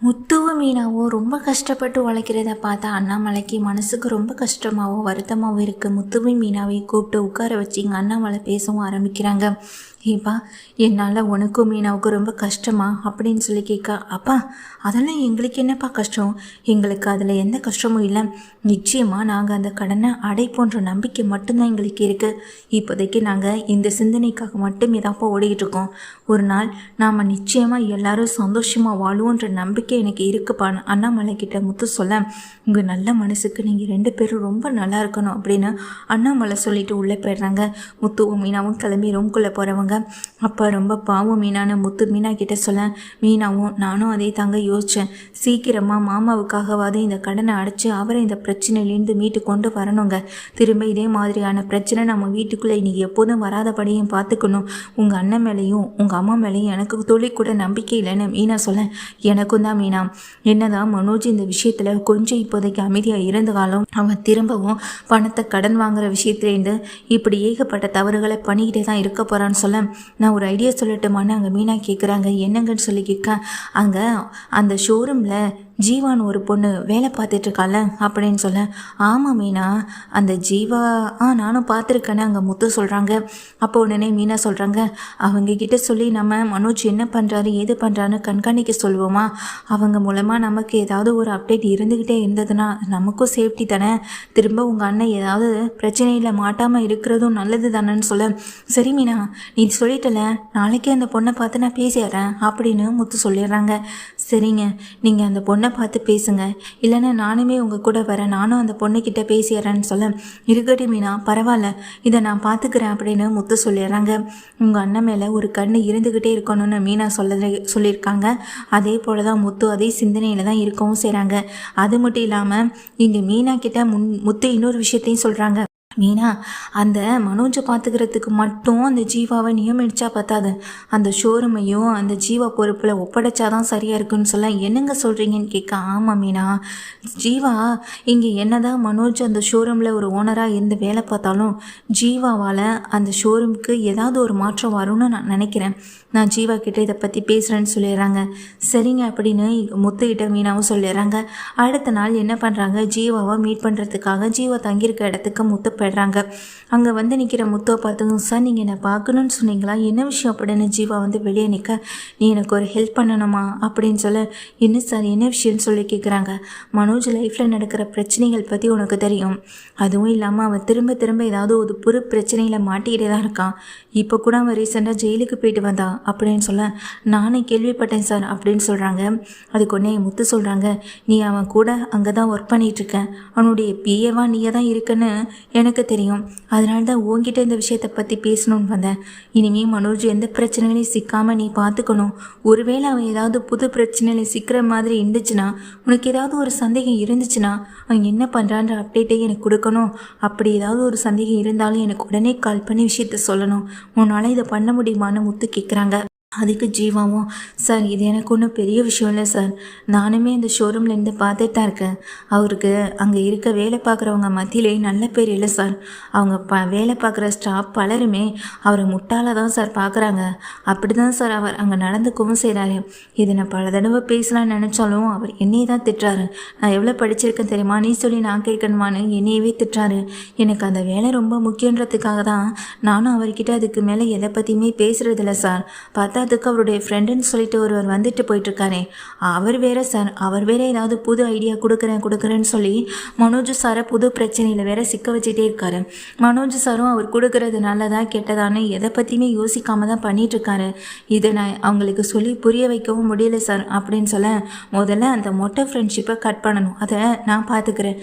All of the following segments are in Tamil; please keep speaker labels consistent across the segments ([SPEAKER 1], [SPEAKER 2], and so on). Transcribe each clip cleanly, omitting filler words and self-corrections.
[SPEAKER 1] முத்துவும் மீனாவும் ரொம்ப கஷ்டப்பட்டு உழைக்கிறத பார்த்தா அண்ணாமலைக்கு மனசுக்கு ரொம்ப கஷ்டமாகவும் வருத்தமாகவும் இருக்குது. முத்துவும் மீனாவை கூப்பிட்டு உட்கார வச்சு இங்கே அண்ணாமலை பேசவும் ஆரம்பிக்கிறாங்க. ஏப்பா, என்னால் உனக்கும் மீனாவுக்கும் ரொம்ப கஷ்டமா அப்படின்னு சொல்லி கேட்க, அப்பா அதெல்லாம் எங்களுக்கு என்னப்பா கஷ்டம், எங்களுக்கு அதில் எந்த கஷ்டமும் இல்லை. நிச்சயமாக நாங்கள் அந்த கடனை அடைப்போன்ற நம்பிக்கை மட்டும்தான் எங்களுக்கு இருக்குது. இப்போதைக்கு நாங்கள் இந்த சிந்தனைக்காக மட்டுமே தான்ப்பா ஓடிக்கிட்டு இருக்கோம். ஒரு நாள் நாம் நிச்சயமாக எல்லாரும் சந்தோஷமாக வாழுவோன்ற நம்பிக்கை எனக்கு இருக்குப்பான்னு அண்ணாமலை கிட்ட முத்து சொல்ல, உங்கள் நல்ல மனசுக்கு நீங்கள் 2 பேரும் ரொம்ப நல்லா இருக்கணும் அப்படின்னு அண்ணாமலை சொல்லிட்டு உள்ளே போயிடுறாங்க. முத்துவும் மீனாவும் கிளம்பி ரூம்குள்ளே போகிறவங்க. அப்போ ரொம்ப பாவம் மீனான முத்து மீனா கிட்ட சொல்ல, மீனாவும் நானும் அதே தாங்க யோசித்தேன். சீக்கிரமாக மாமாவுக்காகவாது இந்த கடனை அடைச்சி அவரை இந்த பிரச்சனையிலேருந்து மீட்டு கொண்டு வரணுங்க. திரும்ப இதே மாதிரியான பிரச்சனை நம்ம வீட்டுக்குள்ளே இன்றைக்கி எப்போதும் வராதபடியும் பார்த்துக்கணும். உங்கள் அண்ணன் மேலேயும் உங்கள் அம்மா மேலேயும் எனக்கு துளி கூட நம்பிக்கை இல்லைன்னு மீனா சொல்ல, எனக்கும் தான் மீனா, என்னதான் மனோஜ் இந்த விஷயத்தில் கொஞ்சம் இப்போதைக்கு அமைதியாக இருந்த காலம் அவன் திரும்பவும் பணத்தை கடன் வாங்குகிற விஷயத்துலேருந்து இப்படி ஏகப்பட்ட தவறுகளை பண்ணிக்கிட்டே தான் இருக்க போகிறான்னு சொல்ல, நான் ஒரு ஐடியா சொல்லட்டுமான்னு அங்கே மீனா கேட்குறாங்க. என்னங்கன்னு சொல்லி கேட்க, அங்கே அந்த ஷோரூமில் ஜீவான்னு ஒரு பொண்ணு வேலை பார்த்துட்ருக்கால அப்படின்னு சொல்ல, ஆமாம் மீனா, அந்த ஜீவா நானும் பார்த்துருக்கேன்னு அங்கே முத்து சொல்கிறாங்க. அப்போ உடனே மீனா சொல்கிறாங்க, அவங்கக்கிட்ட சொல்லி நம்ம மனோஜ் என்ன பண்ணுறாரு ஏது பண்ணுறான்னு கண்காணிக்க சொல்லுவோமா? அவங்க மூலமாக நமக்கு ஏதாவது ஒரு அப்டேட் இருந்துக்கிட்டே இருந்ததுன்னா நமக்கும் சேஃப்டி தானே. திரும்ப உங்கள் அண்ணன் ஏதாவது பிரச்சனையில் மாட்டாமல் இருக்கிறதும் நல்லது தானேன்னு சொல்ல, சரி மீனா நீ சொல்லிட்டல, நாளைக்கே அந்த பொண்ணை பார்த்து நான் பேசிடுறேன் அப்படின்னு முத்து சொல்லிடுறாங்க. சரிங்க, நீங்கள் அந்த பொண்ணை பார்த்து பேசுங்க, இல்லைன்னா நானுமே உங்கள் கூட வரேன், நானும் அந்த பொண்ணுக்கிட்ட பேசிடுறேன்னு சொல்ல, இருக்கட்டும் மீனா பரவாயில்ல, இதை நான் பார்த்துக்கிறேன் அப்படின்னு முத்து சொல்லிடுறாங்க. உங்கள் அண்ணன் மேலே ஒரு கண்ணு இருந்துக்கிட்டே இருக்கணும்னு மீனா சொல்லியிருக்காங்க. அதே போல் தான் முத்து அதே சிந்தனையில் தான் இருக்கவும் செய்கிறாங்க. அது மட்டும் இல்லாமல் இங்கே மீனா கிட்ட முத்து இன்னொரு விஷயத்தையும் சொல்கிறாங்க. மீனா, அந்த மனோஜை பார்த்துக்கிறதுக்கு மட்டும் அந்த ஜீவாவை நியமிச்சா பத்தாது, அந்த ஷோரூமையும் அந்த ஜீவா பொறுப்பில் ஒப்படைச்சாதான் சரியாக இருக்குன்னு சொல்ல, என்னங்க சொல்கிறீங்கன்னு கேட்க, ஆமாம் மீனா, ஜீவா இங்கே என்னதான் மனோஜ் அந்த ஷோரூமில் ஒரு ஓனராக இருந்து வேலை பார்த்தாலும் ஜீவாவால் அந்த ஷோரூமுக்கு ஏதாவது ஒரு மாற்றம் வரும்னு நான் நினைக்கிறேன். நான் ஜீவா கிட்டே இதை பற்றி பேசுகிறேன்னு சொல்லிடுறாங்க. சரிங்க அப்படின்னு முத்துக்கிட்ட மீனாவும் சொல்லிடுறாங்க. அடுத்த நாள் என்ன பண்ணுறாங்க, ஜீவாவை மீட் பண்ணுறதுக்காக ஜீவா தங்கியிருக்க இடத்துக்கு முத்து போயிடுறாங்க. அங்கே வந்து நிற்கிற முத்துவை பார்த்துங்க, சார் நீங்கள் என்னை பார்க்கணுன்னு சொன்னீங்களா, என்ன விஷயம் அப்படின்னு ஜீவா வந்து வெளியே நிற்க, நீ எனக்கு ஒரு ஹெல்ப் பண்ணணுமா அப்படின்னு சொல்ல, என்ன சார் என்ன விஷயம்னு சொல்லி கேட்குறாங்க. மனோஜ் லைஃப்பில் நடக்கிற பிரச்சனைகள் பற்றி உனக்கு தெரியும், அதுவும் இல்லாமல் அவன் திரும்ப திரும்ப ஏதாவது ஒரு புது பிரச்சனையில் மாட்டிக்கிட்டே தான் இருக்கான். இப்போ கூட அவன் ரீசெண்டாக ஜெயிலுக்கு போயிட்டு வந்தான் அப்படின்னு சொல்ல, நானே கேள்விப்பட்டேன் சார் அப்படின்னு சொல்கிறாங்க. அதுக்கு ஒன்றே முத்து சொல்கிறாங்க, நீ அவன் கூட அங்கே தான் ஒர்க் பண்ணிகிட்ருக்க, அவனுடைய பிஏவா நீயே தான் இருக்குன்னு எனக்கு தெரியும், அதனால தான் உங்ககிட்ட இந்த விஷயத்தை பற்றி பேசணும்னு வந்தேன். இனிமேல் மனோஜ் எந்த பிரச்சனைகளையும் சிக்காமல் நீ பார்த்துக்கணும். ஒருவேளை அவன் ஏதாவது புது பிரச்சனையில் சிக்கிற மாதிரி இருந்துச்சுன்னா, உனக்கு ஏதாவது ஒரு சந்தேகம் இருந்துச்சுன்னா அவன் என்ன பண்ணுறான்ற அப்டேட்டை எனக்கு கொடுக்கணும். அப்படி ஏதாவது ஒரு சந்தேகம் இருந்தாலும் எனக்கு உடனே கால் பண்ணி விஷயத்த சொல்லணும். உன்னால் இதை பண்ண முடியுமான்னு முத்து கேட்குறாங்க. அதுக்கு ஜீவாவும், சார் இது எனக்கு ஒன்றும் பெரிய விஷயம் இல்லை சார், நானுமே இந்த ஷோரூம்லேருந்து பார்த்துட்டு தான் இருக்கேன். அவருக்கு அங்கே இருக்க வேலை பார்க்குறவங்க மத்தியிலே நல்ல பேர் இல்லை சார். அவங்க வேலை பார்க்குற ஸ்டாஃப் பலருமே அவரை முட்டாளாக தான் சார் பார்க்குறாங்க. அப்படி தான் சார் அவர் அங்கே நடந்துக்கவும் செய்கிறாரு. இதை நான் பல தடவை பேசலான்னு நினச்சாலும் அவர் என்னையே தான் திட்டுறாரு. நான் எவ்வளோ படிச்சிருக்கேன் தெரியுமா, நீ சொல்லி நான் கேட்கணுமான்னு என்னையவே திட்டுறாரு. எனக்கு அந்த வேலை ரொம்ப முக்கியன்றதுக்காக தான் நானும் அவர்கிட்ட அதுக்கு மேலே எதை பற்றியுமே பேசுகிறதில்ல சார். பார்த்தா அதுக்கு அவருடைய ஃப்ரெண்டுன்னு சொல்லிட்டு ஒருவர் வந்துட்டு போயிட்டுருக்காரே, அவர் வேற சார், அவர் வேற ஏதாவது புது ஐடியா கொடுக்குறேன்னு சொல்லி மனோஜ் சாரை புது பிரச்சனையில் வேற சிக்க வச்சுட்டே இருக்காரு. மனோஜ் சாரும் அவர் கொடுக்கறது நல்லதா கெட்டதான்னு எதை பற்றியுமே யோசிக்காம தான் பண்ணிகிட்ருக்காரு. இதை நான் அவங்களுக்கு சொல்லி புரிய வைக்கவும் முடியல சார் அப்படின்னு சொல்ல, முதல்ல அந்த மொட்டை ஃப்ரெண்ட்ஷிப்பை கட் பண்ணணும், அதை நான் பார்த்துக்கிறேன்,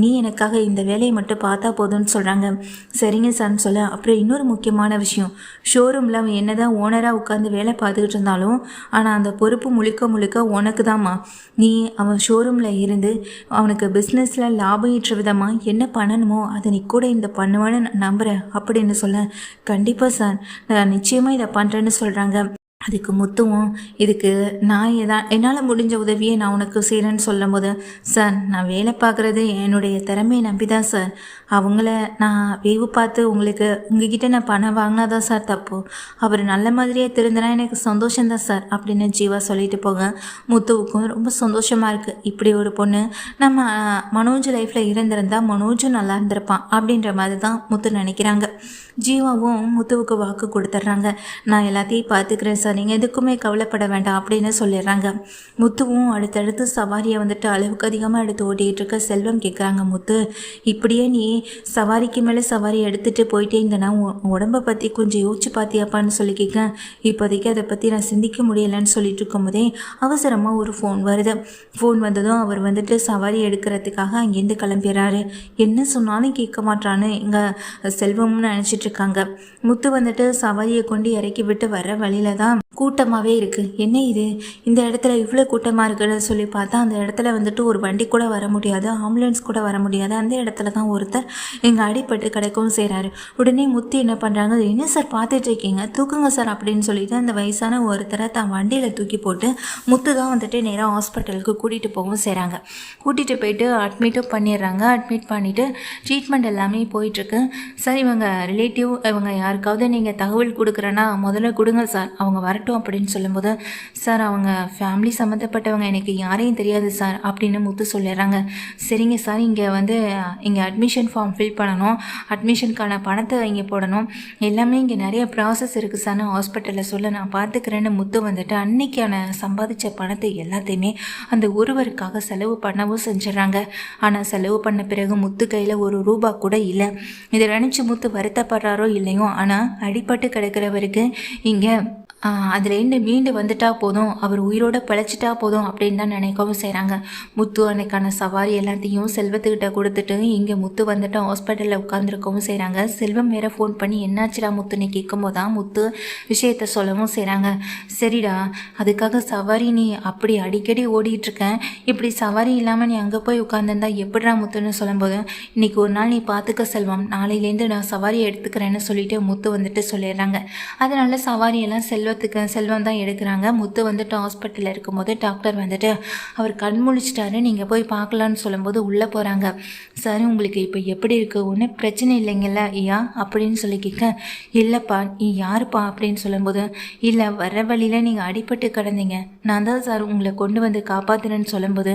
[SPEAKER 1] நீ எனக்காக இந்த வேலையை மட்டும் பார்த்தா போதும்னு சொல்கிறாங்க. சரிங்க சார்னு சொல்ல, அப்புறம் இன்னொரு முக்கியமான விஷயம், ஷோரூமில் அவன் என்னதான் ஓனராக உட்காந்து வேலை பார்த்துக்கிட்டு இருந்தாலும் ஆனால் அந்த பொறுப்பு முழுக்க உனக்கு தாம்மா. நீ அவன் ஷோரூமில் இருந்து அவனுக்கு பிஸ்னஸில் லாபம் ஈற்ற விதமாக என்ன பண்ணணுமோ அதை நீ கூட இந்த பண்ணுவேன்னு நான் நம்புகிறேன் அப்படின்னு சொல்ல, கண்டிப்பாக சார் நான் நிச்சயமாக இதை பண்ணுறேன்னு சொல்கிறாங்க. அதுக்கு முத்துவும் இதுக்கு நான் என்னால் முடிஞ்ச உதவியை நான் உனக்கு செய்கிறேன்னு சொல்லும் போது, சார் நான் வேலை பார்க்குறது என்னுடைய திறமையை நம்பி தான் சார். அவங்கள நான் வேவு பார்த்து உங்ககிட்ட நான் பணம் வாங்கினா தான் சார் தப்பு. அவர் நல்ல மாதிரியே திருந்தினா எனக்கு சந்தோஷம்தான் சார் அப்படின்னு ஜீவா சொல்லிட்டு போக முத்துவுக்கும் ரொம்ப சந்தோஷமாக இருக்குது. இப்படி ஒரு பொண்ணு நம்ம மனோஜ் லைஃப்பில் இருந்திருந்தால் மனோஜும் நல்லா இருந்திருப்பான் அப்படின்ற மாதிரி தான் முத்து நினைக்கிறாங்க. ஜீவாவும் முத்துவுக்கு வாக்கு கொடுத்துட்றாங்க. நான் எல்லாத்தையும் பார்த்துக்கிறேன் சார், நீங்கள் எதுக்குமே கவலைப்பட வேண்டாம் அப்படின்னு சொல்லிடுறாங்க. முத்துவும் அடுத்தடுத்து சவாரியை வந்துட்டு அளவுக்கு அதிகமாக எடுத்து ஓட்டிகிட்டு இருக்க செல்வம் கேட்குறாங்க, முத்து இப்படியே நீ சவாரிக்கு மேலே சவாரி எடுத்துகிட்டு போயிட்டே இருந்தேன்னா உடம்பை பற்றி கொஞ்சம் யோசிச்சு பார்த்தியாப்பான்னு சொல்லி கேட்க, இப்போதைக்கு அதை பற்றி நான் சிந்திக்க முடியலைன்னு சொல்லிட்டு இருக்கும்போதே அவசரமாக ஒரு ஃபோன் வருது. ஃபோன் வந்ததும் அவர் வந்துட்டு சவாரி எடுக்கிறதுக்காக அங்கேருந்து கிளம்பிடுறாரு. என்ன சொன்னாலும் கேட்க மாட்டான்னு இங்கே செல்வம்னு நினச்சிட்டு இருக்காங்க. முத்து வந்துட்டு சவாரியை கொண்டு இறக்கி விட்டு வர வழியில தான் கூட்டமாகவே இருக்குது. என்ன இது, இந்த இடத்துல இவ்வளோ கூட்டமாக இருக்குன்னு சொல்லி பார்த்தா அந்த இடத்துல வந்துட்டு ஒரு வண்டி கூட வர முடியாது, ஆம்புலன்ஸ் கூட வர முடியாது. அந்த இடத்துல தான் ஒருத்தர் எங்கள் அடிப்பட்டு கிடைக்கவும் செய்கிறாரு. உடனே முத்து என்ன பண்ணுறாங்க, என்ன சார் பார்த்துட்டு இருக்கீங்க, தூக்குங்க சார் அப்படின்னு சொல்லிட்டு அந்த வயசான ஒருத்தரை தான் வண்டியில் தூக்கி போட்டு முத்து தான் வந்துட்டு நேராக ஹாஸ்பிட்டலுக்கு கூட்டிகிட்டு போகவும் செய்கிறாங்க. கூட்டிகிட்டு போயிட்டு அட்மிட்டும் பண்ணிடுறாங்க. அட்மிட் பண்ணிவிட்டு ட்ரீட்மெண்ட் எல்லாமே போயிட்டுருக்கு. சார் இவங்க ரிலேட்டிவ் இவங்க யாருக்காவது நீங்கள் தகவல் கொடுக்குறேன்னா முதல்ல கொடுங்க சார், அவங்க வரட்டும் அப்படின்னு சொல்லும்போது, சார் அவங்க ஃபேமிலி சம்மந்தப்பட்டவங்க, எனக்கு யாரையும் தெரியாது சார் அப்படின்னு முத்து சொல்லிடுறாங்க. சரிங்க சார், இங்கே அட்மிஷன் ஃபார்ம் ஃபில் பண்ணணும், அட்மிஷனுக்கான பணத்தை இங்கே போடணும், எல்லாமே இங்கே நிறைய ப்ராசஸ் இருக்குது சார் ஹாஸ்பிட்டலில் சொல்ல, நான் பார்த்துக்கிறேன்னு முத்து வந்துட்டு அன்னைக்கான சம்பாதிச்ச பணத்தை எல்லாத்தையுமே அந்த ஒருவருக்காக செலவு பண்ணவும் செஞ்சிடறாங்க. ஆனால் செலவு பண்ண பிறகு முத்து கையில் ஒரு ரூபா கூட இல்லை. இதை நினச்சி முத்து வருத்தப்படுறாரோ இல்லையோ, ஆனால் அடிபட்டு கிடக்கிறவருக்கு இங்கே அதுலேருந்து மீண்டு வந்துட்டா போதும், அவர் உயிரோடு பிழைச்சிட்டா போதும் அப்படின்னு தான் நினைக்கவும் செய்கிறாங்க. முத்து அன்னைக்கான சவாரி எல்லாத்தையும் செல்வத்துக்கிட்ட கொடுத்துட்டு இங்கே முத்து வந்துட்டு ஹாஸ்பிட்டலில் உட்காந்துருக்கவும் செய்கிறாங்க. செல்வம் வேற ஃபோன் பண்ணி என்னாச்சுடா முத்துன்னு கேட்கும் போது தான் முத்து விஷயத்த சொல்லவும் செய்கிறாங்க. சரிடா, அதுக்காக சவாரி நீ அப்படி அடிக்கடி ஓடிட்டுருக்கேன், இப்படி சவாரி இல்லாமல் நீ அங்கே போய் உட்காந்துருந்தா எப்படிடா முத்துன்னு சொல்லும்போது, இன்றைக்கி ஒரு நாள் நீ பார்த்துக்க செல்வம், நாளையிலேருந்து நான் சவாரி எடுத்துக்கிறேன்னு சொல்லிட்டு முத்து வந்துட்டு சொல்லிடுறாங்க. அதனால சவாரியெல்லாம் செல்வம் தான் எடுக்கிறாங்க. முத்து வந்துட்டு ஹாஸ்பிட்டலில் இருக்கும்போது டாக்டர் வந்துட்டு அவர் கண் முழிச்சிட்டாரு, நீங்கள் போய் பார்க்கலான்னு சொல்லும்போது உள்ளே போகிறாங்க. சார் உங்களுக்கு இப்போ எப்படி இருக்கு, ஒன்றும் பிரச்சனை இல்லைங்கல்ல ஐயா அப்படின்னு சொல்லி கேட்க, இல்லைப்பா நீ யாருப்பா அப்படின்னு சொல்லும்போது, இல்லை வர வழியில் நீங்கள் அடிபட்டு கிடந்தீங்க, நான் தான் சார் உங்களை கொண்டு வந்து காப்பாற்றுறேன்னு சொல்லும்போது,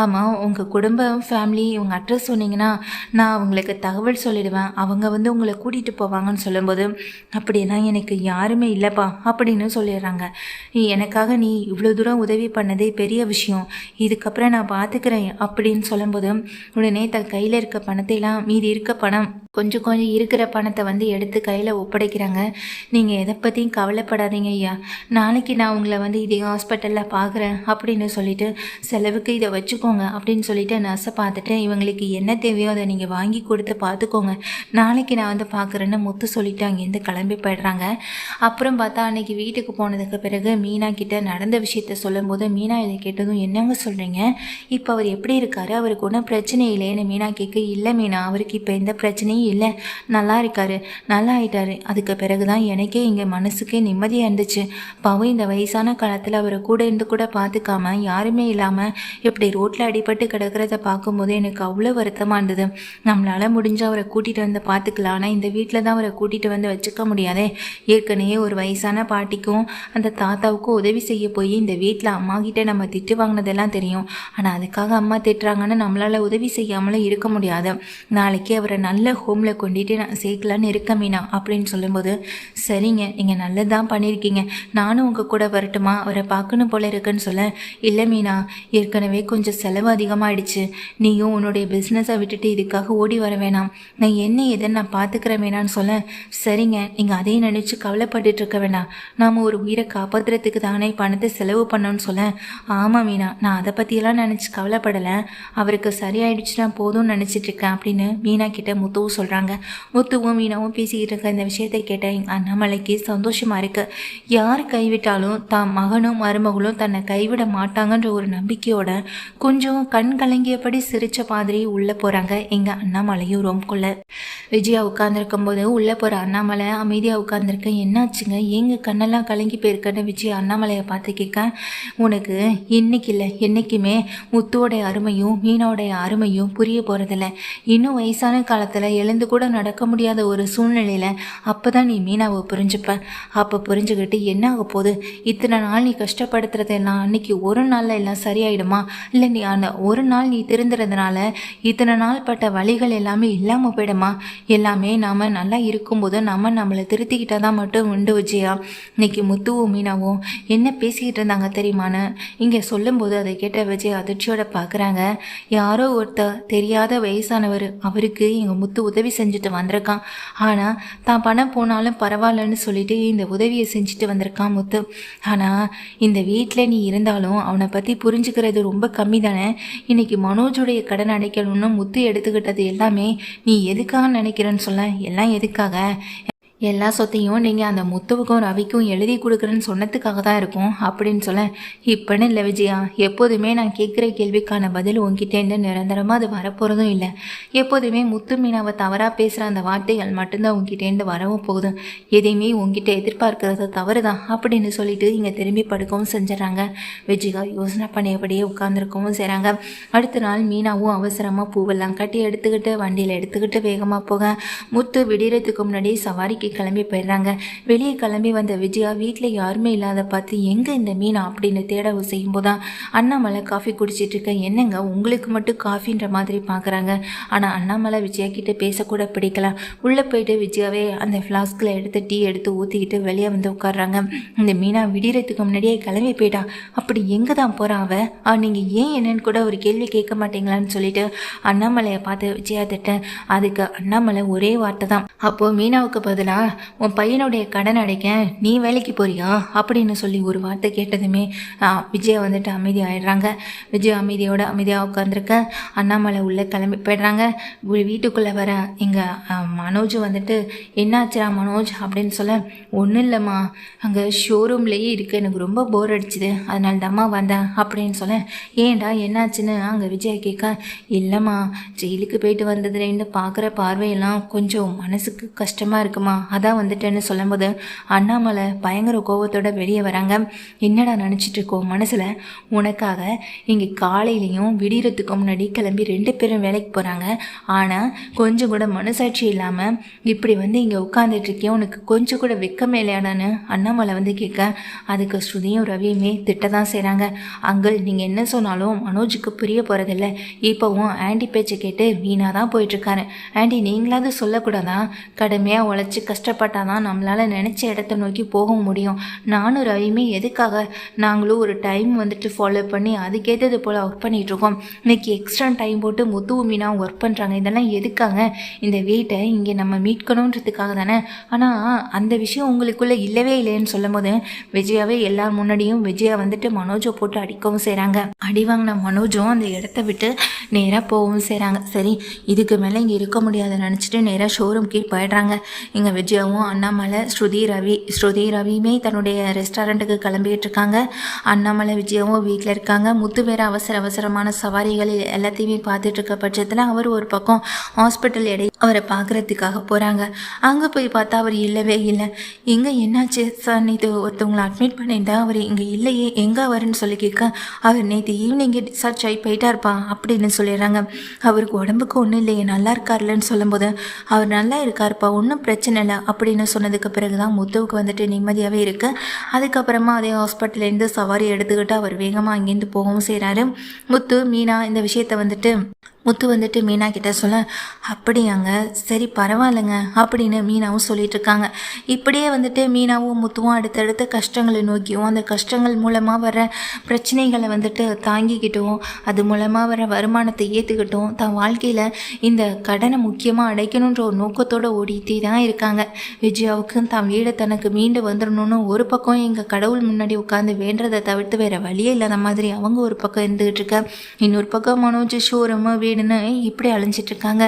[SPEAKER 1] ஆமாம் உங்கள் குடும்பம் ஃபேமிலி உங்கள் அட்ரஸ் சொன்னீங்கன்னா நான் அவங்களுக்கு தகவல் சொல்லிடுவேன், அவங்க வந்து உங்களை கூட்டிகிட்டு போவாங்கன்னு சொல்லும்போது, அப்படியெல்லாம் எனக்கு யாருமே இல்லைப்பா அப்படின்னு சொல்லிடுறாங்க. எனக்காக நீ இவ்வளோ தூரம் உதவி பண்ணதே பெரிய விஷயம், இதுக்கப்புறம் நான் பார்த்துக்கிறேன் அப்படின்னு சொல்லும்போது, உடனே தன் கையில் இருக்க பணத்தையெல்லாம் மீதி இருக்க பணம் கொஞ்சம் இருக்கிற பணத்தை வந்து எடுத்து கையில் ஒப்படைக்கிறாங்க. நீங்கள் எதை பற்றியும் கவலைப்படாதீங்க ஐயா, நாளைக்கு நான் உங்களை வந்து இதே ஹாஸ்பிட்டலில் பார்க்குறேன் அப்படின்னு சொல்லிட்டு செலவுக்கு இதை வச்சுக்கோங்க அப்படின்னு சொல்லிட்டு நர்ஸை பார்த்துட்டு இவங்களுக்கு என்ன தேவையோ அதை நீங்கள் வாங்கி கொடுத்து பார்த்துக்கோங்க, நாளைக்கு நான் வந்து பார்க்குறேன்னு முத்து சொல்லிட்டு அங்கேருந்து கிளம்பி போயிடுறாங்க. அப்புறம் பார்த்தா அன்றைக்கி வீட்டுக்கு போனதுக்கு பிறகு மீனா கிட்ட நடந்த விஷயத்த சொல்லும்போது, மீனா இதை கேட்டதும் என்னங்க சொல்கிறீங்க, இப்போ அவர் எப்படி இருக்காரு, அவருக்கு ஒன்றும் பிரச்சனை இல்லைன்னு மீனா கேட்க, இல்லை மீனா அவருக்கு இப்போ எந்த பிரச்சனையும் இல்லை, நல்லா இருக்காரு, நல்லா ஆயிட்டாரு. அதுக்கு பிறகுதான் எனக்கே இங்கே மனசுக்கே நிம்மதியாக இருந்துச்சு. பாவம் இந்த வயசான காலத்தில் அவரை கூட இருந்து கூட பார்த்துக்காம யாருமே இல்லாமல் இப்படி ரோட்டில் அடிபட்டு கிடக்கிறத பார்க்கும்போது எனக்கு அவ்வளோ வருத்தமாக இருந்தது. நம்மளால் முடிஞ்ச அவரை கூட்டிகிட்டு வந்து பார்த்துக்கலாம், ஆனால் இந்த வீட்டில் தான் அவரை கூட்டிகிட்டு வந்து வச்சுக்க முடியாதே. ஏற்கனவே ஒரு வயசான பாட்டிக்கும் அந்த தாத்தாவுக்கும் உதவி செய்ய போய் இந்த வீட்டில் அம்மா கிட்டே நம்ம திட்டு வாங்கினதெல்லாம் தெரியும். ஆனால் அதுக்காக அம்மா திட்டுறாங்கன்னு நம்மளால் உதவி செய்யாமலும் இருக்க முடியாது. நாளைக்கு அவரை நல்ல ஹோமில் கொண்டுட்டு நான் சேர்க்கலான்னு இருக்க மீனா அப்படின்னு சொல்லும்போது, சரிங்க நீங்கள் நல்லதான் பண்ணியிருக்கீங்க, நானும் உங்கள் கூட வரட்டுமா, அவரை பார்க்கணும் போல இருக்குன்னு சொல்ல, இல்லை மீனா ஏற்கனவே கொஞ்சம் செலவு அதிகமாகிடுச்சு, நீயும் உன்னுடைய பிஸ்னஸை விட்டுட்டு இதுக்காக ஓடி வர வேணாம், நான் என்ன எதுன்னு நான் பார்த்துக்கிறேன் வேணான்னு சொல்ல, சரிங்க நீங்கள் அதே நினச்சி கவலைப்பட்டு இருக்க வேணாம், நாம் ஒரு உயிரை காப்பாற்றுறதுக்கு தானே பணத்தை செலவு பண்ணோன்னு சொல்ல, ஆமாம் மீனா நான் அதை பற்றியெல்லாம் நினச்சி கவலைப்படலை, அவருக்கு சரியாயிடுச்சுன்னா போதும்னு நினச்சிட்ருக்கேன் அப்படின்னு மீனா கிட்ட முத்துவும் சொல்கிறாங்க. முத்துவும் மீனாவும் பேசிக்கிட்டு இருக்க இந்த விஷயத்தை கேட்ட எங்கள் அண்ணாமலைக்கு சந்தோஷமாக இருக்குது. யார் கைவிட்டாலும் தான் மகனும் மருமகளும் தன்னை கைவிட மாட்டாங்கன்ற ஒரு நம்பிக்கையோட கொஞ்சம் கண் கலங்கியபடி சிரித்த மாதிரி உள்ளே போகிறாங்க எங்கள் அண்ணாமலையும் ரொம்பக்குள்ள. விஜயா உட்காந்துருக்கும் போது உள்ளே போகிற அண்ணாமலை அமைதியாக உட்காந்துருக்கேன், என்னாச்சுங்க ஏங்க கண்ணெல்லாம் கலங்கி கலங்கி போயிருக்கன்னு விஜய் அண்ணாமலையை பார்த்து கேட்க, உனக்கு இன்னைக்கு இல்லை என்றைக்குமே முத்துவோடைய அருமையும் மீனாவுடைய அருமையும் புரிய போகிறதில்ல. இன்னும் வயசான காலத்தில் எழுந்து கூட நடக்க முடியாத ஒரு சூழ்நிலையில் அப்போ தான் நீ மீனாவை புரிஞ்சுப்ப. அப்போ புரிஞ்சுக்கிட்டு என்ன ஆக போகுது? இத்தனை நாள் நீ கஷ்டப்படுத்துறதெல்லாம் அன்னைக்கு ஒரு நாளில் எல்லாம் சரியாயிடுமா? இல்லை நீ அந்த ஒரு நாள் நீ திருந்துறதுனால இத்தனை நாள் பட்ட வழிகள் எல்லாமே இல்லாமல் போயிடுமா? எல்லாமே நாம் நல்லா இருக்கும்போது நம்மளை திருத்திக்கிட்டால் தான் மட்டும் உண்டு விஜயா. இன்னைக்கு முத்துவும் மீனாவும் என்ன பேசிக்கிட்டு இருந்தாங்க தெரியுமான்னு இங்கே சொல்லும்போது அதை கேட்ட விஜய் அதிர்ச்சியோட பார்க்குறாங்க. யாரோ ஒருத்தர் தெரியாத வயசானவர், அவருக்கு எங்கள் முத்து உதவி செஞ்சுட்டு வந்திருக்கான். ஆனால் தான் பணம் போனாலும் பரவாயில்லன்னு சொல்லிட்டு இந்த உதவியை செஞ்சுட்டு வந்திருக்கான் முத்து. ஆனால் இந்த வீட்டில் நீ இருந்தாலும் அவனை பற்றி புரிஞ்சுக்கிறது ரொம்ப கம்மி தானே. இன்னைக்கு மனோஜுடைய கடன் அடைக்கணும்னு முத்து எடுத்துக்கிட்டது எல்லாமே நீ எதுக்காக நினைக்கிறேன்னு சொல்ல, எல்லாம் எதுக்காக? எல்லா சொத்தையும் நீங்கள் அந்த முத்துவுக்கும் ரவிக்கும் எழுதி கொடுக்குறேன்னு சொன்னதுக்காக தான் இருக்கும் அப்படின்னு சொல்ல, இப்போன்னு இல்லை விஜயா, எப்போதுமே நான் கேட்குற கேள்விக்கான பதில் உங்ககிட்டேருந்து நிரந்தரமாக அது வரப்போகிறதும் இல்லை. எப்போதுமே முத்து மீனாவை தவறாக பேசுகிற அந்த வார்த்தைகள் மட்டும்தான் உங்ககிட்டேருந்து வரவும் போகுது. எதையுமே உங்ககிட்ட எதிர்பார்க்கறது தவறு தான் அப்படின்னு சொல்லிட்டு இங்கே திரும்பி படுக்கவும் செஞ்சிடறாங்க. விஜயா யோசனை பண்ணியபடியே உட்காந்துருக்கவும் செய்கிறாங்க. அடுத்த நாள் மீனாவும் அவசரமாக பூவெல்லாம் கட்டி எடுத்துக்கிட்டு வண்டியில் எடுத்துக்கிட்டு வேகமாக போக, முத்து விடியறதுக்கு முன்னாடி சவாரிக்கு கிளம்பி போயிடுறாங்க. வெளியே கிளம்பி வந்த விஜயா வீட்டில் யாருமே இல்லாத பார்த்து எங்கே இந்த மீனா அப்படின்னு தேட செய்யும் போதான் அண்ணாமலை காஃபி குடிச்சிட்டு இருக்க. என்னங்க உங்களுக்கு மட்டும் காஃபின்ற மாதிரி பார்க்குறாங்க. ஆனால் அண்ணாமலை விஜயா கிட்ட பேசக்கூட பிடிக்கலாம். உள்ளே போயிட்டு விஜயாவே அந்த ஃப்ளாஸ்கில் எடுத்து டீ எடுத்து ஊற்றிக்கிட்டு வெளியே வந்து உட்காடுறாங்க. இந்த மீனா விடியறதுக்கு முன்னாடியே கிளம்பி போயிட்டா, அப்படி எங்கே தான் போகிறா அவ? நீங்கள் ஏன் என்னன்னு கூட ஒரு கேள்வி கேட்க மாட்டீங்களான்னு சொல்லிட்டு அண்ணாமலையை பார்த்து விஜயா திட்ட. அதுக்கு அண்ணாமலை ஒரே வார்த்தை தான், அப்போது மீனாவுக்கு பதிலாக உன் பையனுடைய கடன் அடைக்க நீ வேலைக்கு போறியா அப்படின்னு சொல்லி ஒரு வார்த்தை கேட்டதுமே விஜயா வந்துட்டு அமைதி ஆயிடுறாங்க. விஜயா அமைதியாக உட்காந்துருக்க. அண்ணாமலை உள்ளே கிளம்பி போயிடுறாங்க. வீட்டுக்குள்ளே வர எங்கள் மனோஜ் வந்துட்டு, என்னாச்சுரா மனோஜ் அப்படின்னு சொல்ல, ஒன்றும் இல்லைம்மா, அங்கே ஷோரூம்லேயே இருக்குது, எனக்கு ரொம்ப போர் அடிச்சுது, அதனால தாம்மா வந்தேன் அப்படின்னு சொல்ல, ஏன்டா என்னாச்சுன்னு அங்கே விஜயா கேட்க, இல்லைம்மா ஜெயிலுக்கு போயிட்டு வந்ததுலேருந்து பார்க்குற பார்வையெல்லாம் கொஞ்சம் மனசுக்கு கஷ்டமாக இருக்குமா, அதான் வந்துட்டேன்னு சொல்லும்போது அண்ணாமலை பயங்கர கோபத்தோட வெளியே வராங்க. என்னடா நினச்சிட்டு இருக்கோம் மனசில்? உனக்காக இங்கே காலையிலையும் விடியறதுக்கு முன்னாடி கிளம்பி 2 பேரும் வேலைக்கு போகிறாங்க. ஆனால் கொஞ்சம் கூட மனசாட்சி இல்லாமல் இப்படி வந்து இங்கே உட்காந்துட்ருக்கேன், உனக்கு கொஞ்சம் கூட வெக்கமே இல்லையாடான்னு அண்ணாமலை வந்து கேட்க, அதுக்கு ஸ்ருதியும் ரவியுமே திட்ட தான் செய்கிறாங்க. அங்கிள் நீங்கள் என்ன சொன்னாலும் மனோஜுக்கு புரிய போகிறதில்ல. இப்போவும் ஆண்டி பேச்சை கேட்டு வீணாக தான் போயிட்டுருக்காரு. ஆண்டி நீங்களாவது சொல்லக்கூடாதா? கடுமையாக உழைச்சி கஷ்டப்பட்டாதான் நம்மளால் நினச்ச இடத்த நோக்கி போக முடியும். நானும் ரவியுமே எதுக்காக நாங்களும் ஒரு டைம் வந்துட்டு ஃபாலோ பண்ணி அதுக்கேற்றது போல் ஒர்க் பண்ணிகிட்ருக்கோம். இன்றைக்கி எக்ஸ்ட்ரா டைம் போட்டு முத்து மீனா ஒர்க் பண்ணுறாங்க. இதெல்லாம் எதுக்காக? இந்த வீட்டை இங்கே நம்ம மீட்கணுன்றதுக்காக தானே. ஆனால் அந்த விஷயம் உங்களுக்குள்ளே இல்லவே இல்லைன்னு சொல்லும் போது விஜயாவே எல்லார் முன்னாடியும் விஜயா வந்துட்டு மனோஜை போட்டு அடிக்கவும் செய்கிறாங்க. அடி வாங்கின மனோஜும் அந்த இடத்த விட்டு நேராக போகவும் செய்கிறாங்க. சரி இதுக்கு மேலே இங்கே இருக்க முடியாதுன்னு நினச்சிட்டு நேராக ஷோரூம் கீழ் போயிடுறாங்க. இங்கே விஜயாவும் அண்ணாமலை ஸ்ருதி ரவியுமே தன்னுடைய ரெஸ்டாரண்ட்டுக்கு கிளம்பிட்டு இருக்காங்க. அண்ணாமலை விஜயாவும் வீட்டில் இருக்காங்க. முத்து வேற அவசரமான சவாரிகள் எல்லாத்தையுமே பார்த்துட்டு இருக்க பட்சத்தில் அவர் ஒரு பக்கம் ஹாஸ்பிட்டல் அவரை பார்க்குறதுக்காக போகிறாங்க. அங்கே போய் பார்த்தா அவர் இல்லவே இல்லை. எங்கே என்னாச்சு சார், நேற்று ஒருத்தவங்களை அட்மிட் பண்ணியிருந்தா அவர் இங்கே இல்லையே, எங்கே அவருன்னு சொல்லி கேட்க, அவர் நேற்று ஈவினிங்கே டிஸ்சார்ஜ் ஆகி போயிட்டார்ப்பா அப்படின்னு சொல்லிடுறாங்க. அவருக்கு உடம்புக்கு ஒன்றும் இல்லையே, நல்லா இருக்கார்லன்னு சொல்லும்போது அவர் நல்லா இருக்காருப்பா, ஒன்றும் பிரச்சனை இல்லை அப்படின்னு சொன்னதுக்கு பிறகு தான் முத்துவுக்கு வந்துட்டு நிம்மதியாகவே இருக்குது. அதுக்கப்புறமா அதே ஹாஸ்பிட்டல்லேருந்து சவாரி எடுத்துக்கிட்டு அவர் வேகமாக அங்கேருந்து போகவும் செய்கிறாரு. முத்து மீனா இந்த விஷயத்தை வந்துட்டு மீனா கிட்ட சொல்ல, அப்படியாங்க சரி பரவாயில்லைங்க அப்படின்னு மீனாவும் சொல்லிட்டு இருக்காங்க. இப்படியே வந்துட்டு மீனாவும் முத்துவும் அடுத்தடுத்த கஷ்டங்களை நோக்கியும் அந்த கஷ்டங்கள் மூலமாக வர பிரச்சனைகளை வந்துட்டு தாங்கிக்கிட்டும் அது மூலமாக வர வருமானத்தை ஏற்றுக்கிட்டும் தன் வாழ்க்கையில் இந்த கடனை முக்கியமாக அடைக்கணுன்ற ஒரு நோக்கத்தோடு ஓடிட்டே தான் இருக்காங்க. விஜயாவுக்கு தான் வீடை தனக்கு மீண்டு வந்துடணும்னு ஒரு பக்கம் எங்கள் கடவுள் முன்னாடி உட்காந்து வேண்டதை தவிர்த்து வேறு வழியே இல்லாத மாதிரி அவங்க ஒரு பக்கம் இருந்துகிட்டு இருக்க, இன்னொரு பக்கம் மனோஜ் ஷோரூமு வீடு அப்படின்னு இப்படி அழிஞ்சிட்டு இருக்காங்க.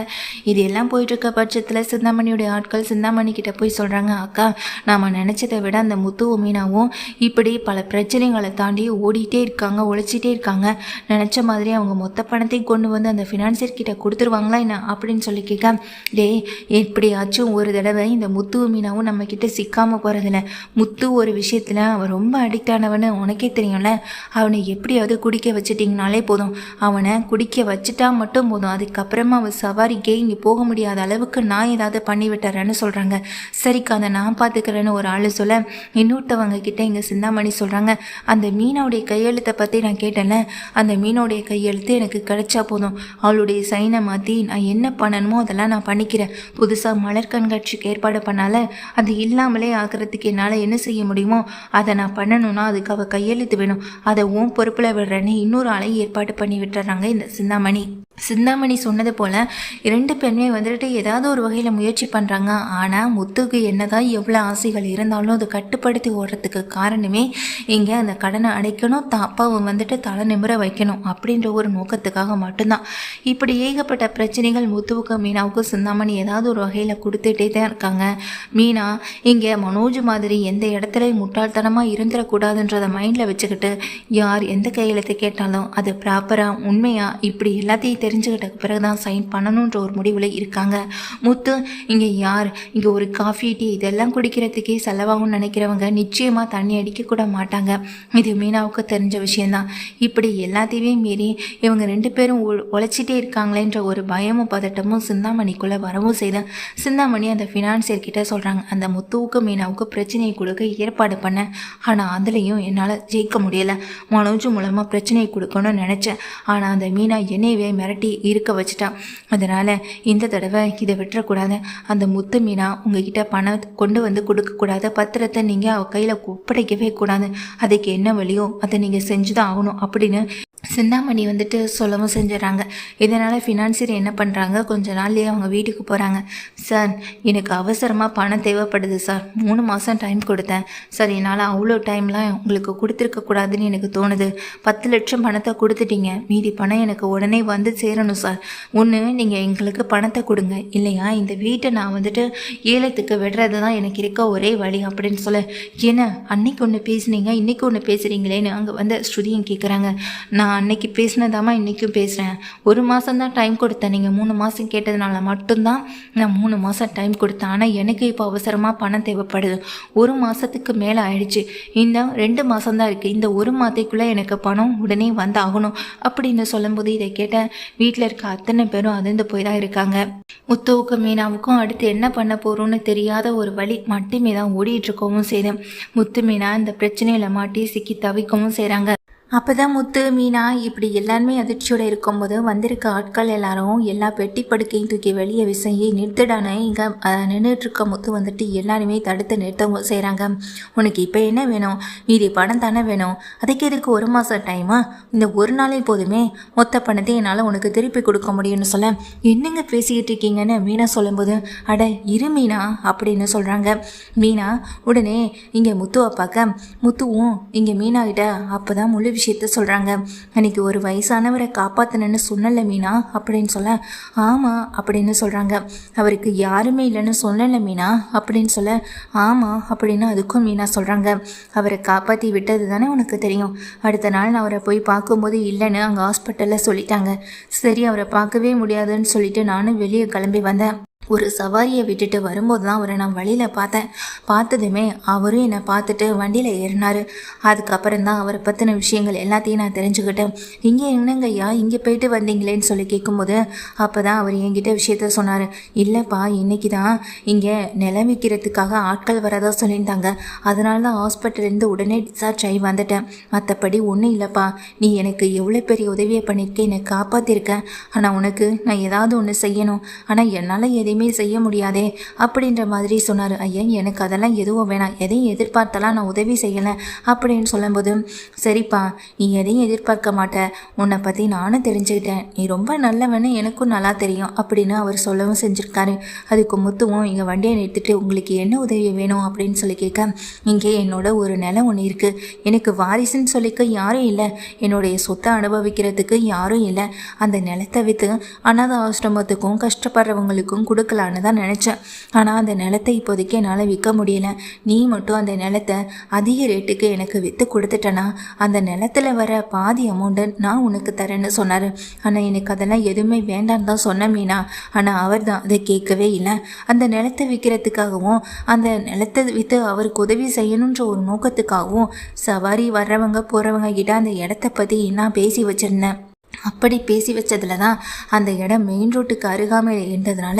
[SPEAKER 1] இது எல்லாம் போயிட்டு இருக்க பட்சத்தில் சிந்தாமணியுடைய ஆட்கள் சிந்தாமணி கிட்ட போய் சொல்கிறாங்க, அக்கா நாம் நினச்சதை விட அந்த முத்துவும் மீனாவும் இப்படி பல பிரச்சனைகளை தாண்டி ஓடிட்டே இருக்காங்க, உழைச்சிட்டே இருக்காங்க. நினச்ச மாதிரி அவங்க மொத்த பணத்தையும் கொண்டு வந்து அந்த ஃபினான்சியர் கிட்ட கொடுத்துருவாங்களா என்ன அப்படின்னு சொல்லி கேட்க, டேய் எப்படியாச்சும் ஒரு தடவை இந்த முத்துவும் மீனாவும் நம்ம கிட்ட சிக்காமல் போகிறதில்ல. முத்து ஒரு விஷயத்தில் அவன் ரொம்ப அடிக்ட் ஆனவன்னு உனக்கே தெரியும்ல. அவனை எப்படியாவது குடிக்க வச்சுட்டிங்கனாலே போதும். அவனை குடிக்க வச்சுட்டா மட்டும் போதும். அதுக்கப்புறமா அவன் சவாரிக்கே இங்கே போக முடியாத அளவுக்கு நான் ஏதாவது பண்ணி விட்டுறேன்னு சொல்கிறாங்க. சரிக்கா அதை நான் பார்த்துக்கிறேன்னு ஒரு ஆள் சொல்ல, இன்னொருத்தவங்க கிட்ட இங்கே சிந்தாமணி சொல்கிறாங்க, அந்த மீனோடைய கையெழுத்தை பற்றி நான் கேட்டேன்ல, அந்த மீனோடைய கையெழுத்து எனக்கு கிடைச்சா போதும். அவளுடைய சைனை மாற்றி நான் என்ன பண்ணணுமோ அதெல்லாம் நான் பண்ணிக்கிறேன். புதுசாக மலர் கண்காட்சிக்கு ஏற்பாடு பண்ணால அது இல்லாமலே ஆகிறதுக்கு என்னால் என்ன செய்ய முடியுமோ அதை நான் பண்ணணும்னா அதுக்கு அவள் கையெழுத்து வேணும். அதை உன் பொறுப்பில் விடுறேன்னு இன்னொரு ஆளை ஏற்பாடு பண்ணி விட்டுறாங்க இந்த சிந்தாமணி. சிந்தாமணி சொன்னது போல் 2 பேருமே வந்துட்டு ஏதாவது ஒரு வகையில் முயற்சி பண்ணுறாங்க. ஆனால் முத்துக்கு என்னதான் எவ்வளோ ஆசைகள் இருந்தாலும் அதை கட்டுப்படுத்தி ஓடுறதுக்கு காரணமே இங்கே அந்த கடனை அடைக்கணும், அப்பாவை வந்துட்டு தலை நிமிர வைக்கணும் அப்படின்ற ஒரு நோக்கத்துக்காக மட்டும்தான். இப்படி ஏகப்பட்ட பிரச்சனைகள் முத்துவுக்கும் மீனாவுக்கும் சிந்தாமணி ஏதாவது ஒரு வகையில் கொடுத்துட்டே தான் இருக்காங்க. மீனா இங்கே மனோஜ் மாதிரி எந்த இடத்துல முட்டாள்தனமாக இருந்துடக்கூடாதுன்றதை மைண்டில் வச்சுக்கிட்டு யார் எந்த கையெழுத்து கேட்டாலும் அது ப்ராப்பராக உண்மையாக இப்படி எல்லாத்தையும் தெரிஞ்சுக்கிட்ட பிறகு தான் சைன் பண்ணணுன்ற ஒரு முடிவில் இருக்காங்க. முத்து இங்கே யார் இங்கே ஒரு காஃபி டீ இதெல்லாம் குடிக்கிறதுக்கே செலவாகும்னு நினைக்கிறவங்க நிச்சயமாக தண்ணி அடிக்கக்கூட மாட்டாங்க. இது மீனாவுக்கு தெரிஞ்ச விஷயந்தான். இப்படி எல்லாத்தையுமே மீறி இவங்க 2 பேரும் உழைச்சிட்டே இருக்காங்களேன்ற ஒரு பயமும் பதட்டமும் சிந்தாமணிக்குள்ளே வரவும் செய்த சிந்தாமணி அந்த ஃபினான்சியர் கிட்ட சொல்கிறாங்க, அந்த முத்துவுக்கு மீனாவுக்கு பிரச்சனையை கொடுக்க ஏற்பாடு பண்ணேன். ஆனால் அதுலேயும் என்னால் ஜெயிக்க முடியலை. மனோஜ் மூலமாக பிரச்சனையை கொடுக்கணும்னு நினச்சேன். ஆனால் அந்த மீனா என்னையவே மிரட்டி இருக்க வச்சுட்டான். அதனால் இந்த தடவை இதை விட்டுறக்கூடாது. அந்த முத்து மீனா உங்ககிட்ட பணம் கொண்டு வந்து கொடுக்கக்கூடாது. பத்திரத்தை நீங்கள் அவள் கையில் ஒப்படைக்கவே கூடாது. அதுக்கு என்ன வழியோ அதை நீங்கள் செஞ்சு தான் ஆகணும் அப்படின்னு சிந்தாமணி வந்துட்டு சொல்லவும் செஞ்சிடறாங்க. இதனால் ஃபினான்சியர் என்ன பண்ணுறாங்க, கொஞ்ச நாள்லேயே அவங்க வீட்டுக்கு போகிறாங்க. சார் எனக்கு அவசரமாக பணம் தேவைப்படுது சார், 3 மாதம் டைம் கொடுத்தேன் சார், என்னால் அவ்வளோ டைம்லாம் உங்களுக்கு கொடுத்துருக்கக்கூடாதுன்னு எனக்கு தோணுது. 10 லட்சம் பணத்தை கொடுத்துட்டீங்க, மீதி பணம் எனக்கு உடனே வந்து சேரணும் சார். ஒன்று நீங்கள் எங்களுக்கு பணத்தை கொடுங்க, இல்லையா இந்த வீட்டை நான் வந்துட்டு ஏலத்துக்கு விடுறது தான் எனக்கு இருக்க ஒரே வழி அப்படின்னு சொல்ல, ஏன்னா அன்னைக்கு ஒன்று பேசுனீங்க இன்றைக்கி ஒன்று பேசுகிறீங்களேன்னு அங்கே வந்து ஸ்ருதியும் கேட்குறாங்க. நான் அன்னைக்கு பேசினதாமா இன்றைக்கும் பேசுகிறேன். 1 மாதம் தான் டைம் கொடுத்தேன், நீங்கள் 3 மாதம் கேட்டதுனால மட்டும்தான் நான் 3 மாதம் டைம் கொடுத்தேன். ஆனால் எனக்கு இப்போ அவசரமாக பணம் தேவைப்படுது. 1 மாதத்துக்கு மேலே ஆயிடுச்சு, இந்த 2 மாதம் தான் இருக்குது. இந்த 1 மாதத்துக்குள்ளே எனக்கு பணம் உடனே வந்து ஆகணும் அப்படின்னு சொல்லும்போது இதை கேட்ட வீட்டில் இருக்க அத்தனை பேரும் அதிர்ந்து போய் தான் இருக்காங்க. முத்துவுக்கும் மீனாவுக்கும் அடுத்து என்ன பண்ண போகிறோன்னு தெரியாத ஒரு வழி மட்டுமே தான் ஓடிட்டு இருக்கவும் செய்தேன். முத்து மீனா இந்த பிரச்சனையில் மாட்டி சிக்கி தவிக்கவும் செய்கிறாங்க. அப்போ தான் முத்து மீனா இப்படி எல்லாருமே அதிர்ச்சியோடு இருக்கும்போது வந்திருக்க ஆட்கள் எல்லாரும் எல்லா பெட்டி படுக்கையும் தூக்கி வெளியே விசையை நிறுத்திடானே இங்கே நின்றுட்டுருக்க முத்து வந்துட்டு எல்லாருமே தடுத்து நிறுத்தவும் செய்கிறாங்க. உனக்கு இப்போ என்ன வேணும், மீதி பணம் தானே வேணும், அதுக்கு எதுக்கு 1 மாதம் டைமா, இந்த ஒரு நாளே போதுமே, மொத்த பணத்தை என்னால் உனக்கு திருப்பி கொடுக்க முடியும்னு சொல்ல, என்னங்க பேசிக்கிட்டு இருக்கீங்கன்னு மீனா சொல்லும்போது, அட இரு மீனா அப்படின்னு சொல்கிறாங்க. மீனா உடனே இங்கே முத்துவை பார்க்க முத்துவும் இங்கே மீனா கிட்ட அப்போ தான் முழு விஷயத்த சொல்கிறாங்க. அன்றைக்கி ஒரு வயசானவரை காப்பாற்றினேன்னு சொன்னல மீனா அப்படின்னு சொல்ல, ஆமாம் அப்படின்னு சொல்கிறாங்க. அவருக்கு யாருமே இல்லைன்னு சொல்லலை மீனா அப்படின்னு சொல்ல, ஆமாம் அப்படின்னு அதுக்கும் மீனா சொல்கிறாங்க. அவரை காப்பாற்றி விட்டது தானே உனக்கு தெரியும். அடுத்த நாள் நான் அவரை போய் பார்க்கும்போது இல்லைன்னு அங்கே ஹாஸ்பிட்டலில் சொல்லிட்டாங்க. சரி அவரை பார்க்கவே முடியாதுன்னு சொல்லிட்டு நானும் வெளியே கிளம்பி வந்தேன். ஒரு சவாரியை விட்டுட்டு வரும்போது தான் அவரை நான் வழியில் பார்த்தேன். பார்த்ததுமே அவரும் என்னை பார்த்துட்டு வண்டியில் ஏறினார். அதுக்கப்புறம் தான் அவரை பற்றின விஷயங்கள் எல்லாத்தையும் நான் தெரிஞ்சுக்கிட்டேன். இங்கே என்னங்க ஐயா இங்கே போயிட்டு வந்தீங்களேன்னு சொல்லி கேட்கும்போது அப்போ தான் அவர் என்கிட்ட விஷயத்த சொன்னார். இல்லைப்பா இன்றைக்கி தான் இங்கே நிலம் விற்கிறதுக்காக ஆட்கள் வரதா சொல்லியிருந்தாங்க, அதனால தான் ஹாஸ்பிட்டல்லேருந்து உடனே டிஸ்சார்ஜ் ஆகி வந்துட்டேன். மற்றபடி ஒன்றும் இல்லைப்பா, நீ எனக்கு எவ்வளோ பெரிய உதவியை பண்ணியிருக்கேன், என்னை காப்பாற்றிருக்கேன். ஆனால் உனக்கு நான் ஏதாவது ஒன்று செய்யணும், ஆனால் என்னால் எதையுமே எதையுமே செய்ய முடியாதே அப்படின்ற மாதிரி சொன்னார். ஐயா எனக்கு அதெல்லாம் எதுவும் வேணாம், எதையும் எதிர்பார்த்தலாம் நான் உதவி செய்யலை அப்படின்னு சொல்லும்போது, சரிப்பா நீ எதையும் எதிர்பார்க்க மாட்ட, உன்னை பற்றி நானும் தெரிஞ்சுக்கிட்டேன், நீ ரொம்ப நல்லவன்னு எனக்கும் நல்லா தெரியும் அப்படின்னு அவர் சொல்லவும் செஞ்சுருக்காரு. அதுக்கு முத்துவும் இங்கே வண்டியை நிறுத்திட்டு உங்களுக்கு என்ன உதவி வேணும் அப்படின்னு சொல்லி கேட்க, இங்கே என்னோட ஒரு நிலம் ஒன்று இருக்குது, எனக்கு வாரிசுன்னு சொல்லிக்க யாரும் இல்லை, என்னுடைய சொத்தை அனுபவிக்கிறதுக்கு யாரும் இல்லை, அந்த நிலத்தை விற்று அனாத ஆசிரமத்துக்கும் கஷ்டப்படுறவங்களுக்கும் கொடுக்கலான்னு தான் நினச்சேன். ஆனால் அந்த நிலத்தை இப்போதைக்கு என்னால் விற்க முடியல, நீ மட்டும் அந்த நிலத்தை அதிக ரேட்டுக்கு எனக்கு விற்று கொடுத்துட்டேன்னா அந்த நிலத்தில் வர பாதி அமௌண்ட்டு நான் உனக்கு தரேன்னு சொன்னார். ஆனால் எனக்கு அதெல்லாம் எதுவுமே வேண்டான்னு தான் சொன்ன மீனா. ஆனால் அவர் தான் அதை கேட்கவே இல்லை. அந்த நிலத்தை விற்கிறதுக்காகவும் அந்த நிலத்தை விற்று அவருக்கு உதவி செய்யணுன்ற ஒரு நோக்கத்துக்காகவும் சவாரி வர்றவங்க போகிறவங்க கிட்ட அந்த இடத்த பற்றி நான் பேசி வச்சுருந்தேன். அப்படி பேசி வச்சதுல தான் அந்த இடம் மெயின் ரோட்டுக்கு அருகாமையில் இருந்ததுனால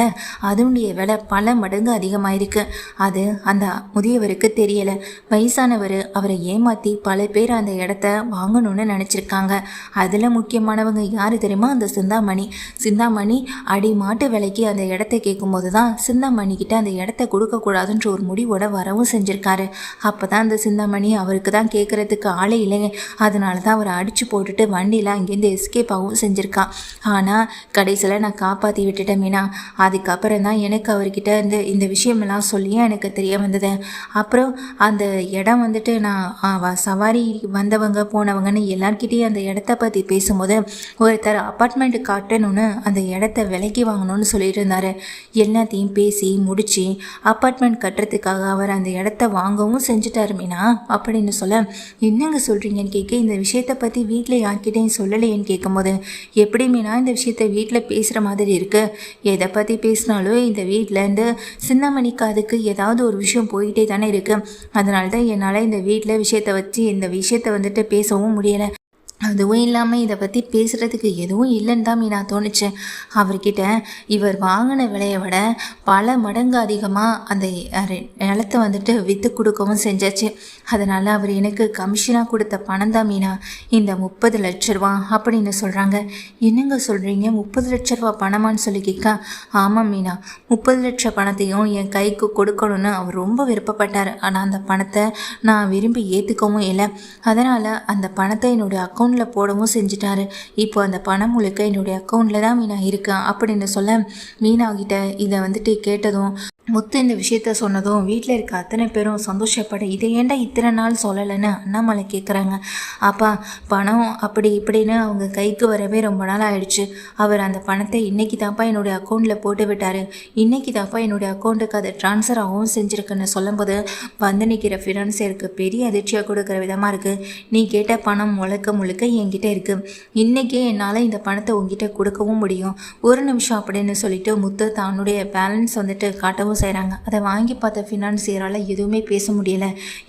[SPEAKER 1] அதனுடைய விலை பல மடங்கு அதிகமாயிருக்கு. அது அந்த முதியவருக்கு தெரியலை. வயசானவர் அவரை ஏமாற்றி பல பேர் அந்த இடத்த வாங்கணும்னு நினச்சிருக்காங்க. அதில் முக்கியமானவங்க யார் தெரியுமா? அந்த சிந்தாமணி அடி மாட்டு விலைக்கு அந்த இடத்த கேட்கும்போது தான் சிந்தாமணிக்கிட்ட அந்த இடத்த கொடுக்கக்கூடாதுன்ற ஒரு முடிவோட வரவும் செஞ்சுருக்காரு. அப்போ தான் அந்த சிந்தாமணி அவருக்கு தான் கேட்குறதுக்கு ஆளே இல்லைங்க, அதனால தான் அவரை அடித்து போட்டுட்டு வண்டியில் அங்கேருந்து எஸ்கேப் செஞ்சிருக்கான். ஆனால் கடைசியில் நான் காப்பாற்றி விட்டுட்டேன் மீனா. அதுக்கப்புறம் தான் எனக்கு அவர்கிட்ட இந்த விஷயமெல்லாம் சொல்லியே எனக்கு தெரிய வந்தது. அப்புறம் அந்த இடம் வந்துட்டு நான் சவாரி வந்தவங்க போனவங்கன்னு எல்லார்கிட்டையும் அந்த இடத்த பற்றி பேசும்போது ஒருத்தர் அப்பார்ட்மெண்ட் காட்டணும்னு அந்த இடத்த விலைக்கு வாங்கணும்னு சொல்லிட்டு இருந்தார். எல்லாத்தையும் பேசி முடித்து அப்பார்ட்மெண்ட் கட்டுறதுக்காக அவர் அந்த இடத்த வாங்கவும் செஞ்சுட்டாரு மீனா அப்படின்னு சொல்ல, என்னங்க சொல்கிறீங்கன்னு கேட்க, இந்த விஷயத்தை பற்றி வீட்டில் யார்கிட்டையும் சொல்லலையேன்னு கேட்கும்போது, எப்படி மீனா இந்த விஷயத்த வீட்டில் பேசுகிற மாதிரி இருக்கு, எதை பற்றி பேசினாலும் இந்த வீட்டிலேருந்து சின்னமணிக்கு அதுக்கு ஏதாவது ஒரு விஷயம் போயிட்டே தானே இருக்கு. அதனால தான் என்னால் இந்த வீட்டில் இந்த விஷயத்தை வந்துட்டு பேசவும் முடியலை. அதுவும் இல்லாமல் இதை பற்றி பேசுகிறதுக்கு எதுவும் இல்லைன்னு தான் மீனா தோணுச்சு. அவர்கிட்ட இவர் வாங்கின விலையை விட பல மடங்கு அதிகமாக அந்த நிலத்தை வந்துட்டு விற்று கொடுக்கவும் செஞ்சாச்சு. அதனால் அவர் எனக்கு கமிஷனாக கொடுத்த பணம் தான் மீனா இந்த 30 லட்ச ரூபா அப்படின்னு சொல்கிறாங்க. என்னங்க சொல்கிறீங்க, 30 லட்ச ரூபா பணமான்னு சொல்லி கேட்க, ஆமாம் மீனா, 30 லட்ச பணத்தையும் என் கைக்கு கொடுக்கணும்னு அவர் ரொம்ப விருப்பப்பட்டார். ஆனால் அந்த பணத்தை நான் விரும்பி ஏற்றுக்கவும் இல்லை. அதனால் அந்த பணத்தை என்னுடைய அக்கௌண்ட்டில் போடவும் செஞ்சுட்டாரு. இப்போ அந்த பணம் முழுக்க என்னுடைய அக்கௌண்ட்டில் தான் மீனா இருக்கேன் அப்படின்னு சொல்ல, மீனா கிட்ட இதை வந்துட்டு கேட்டதும் முத்து இந்த விஷயத்த சொன்னதும் வீட்டில் இருக்க அத்தனை பேரும் சந்தோஷப்பட, இதை ஏன்டா இத்தனை நாள் சொல்லலைன்னு அண்ணாமலை கேட்குறாங்க. அப்பா பணம் அப்படி இப்படின்னு அவங்க கைக்கு வரவே ரொம்ப நாள் ஆயிடுச்சு. அவர் அந்த பணத்தை இன்னைக்கு தான்ப்பா என்னுடைய அக்கௌண்ட்டில் போட்டு விட்டார், இன்னைக்கு தான்ப்பா என்னுடைய அக்கௌண்ட்டுக்கு அதை ட்ரான்ஸ்ஃபர் ஆகவும் செஞ்சுருக்குன்னு சொல்லும்போது வந்து நிற்கிற ஃபினான்சியருக்கு பெரிய அதிர்ச்சியாக கொடுக்குற விதமாக இருக்குது. நீ கேட்ட பணம் முழுக்க என்கிட்ட இருக்குது, இன்றைக்கே என்னால் இந்த பணத்தை உங்ககிட்ட கொடுக்கவும் முடியும், ஒரு நிமிஷம் அப்படின்னு சொல்லிட்டு முத்து தன்னுடைய பேலன்ஸ் வந்துட்டு காட்டவும் செய்கிறாங்க. அதை வாங்கி பார்த்த ஃபினான்சியரால் எதுவுமே பேச முடியலை.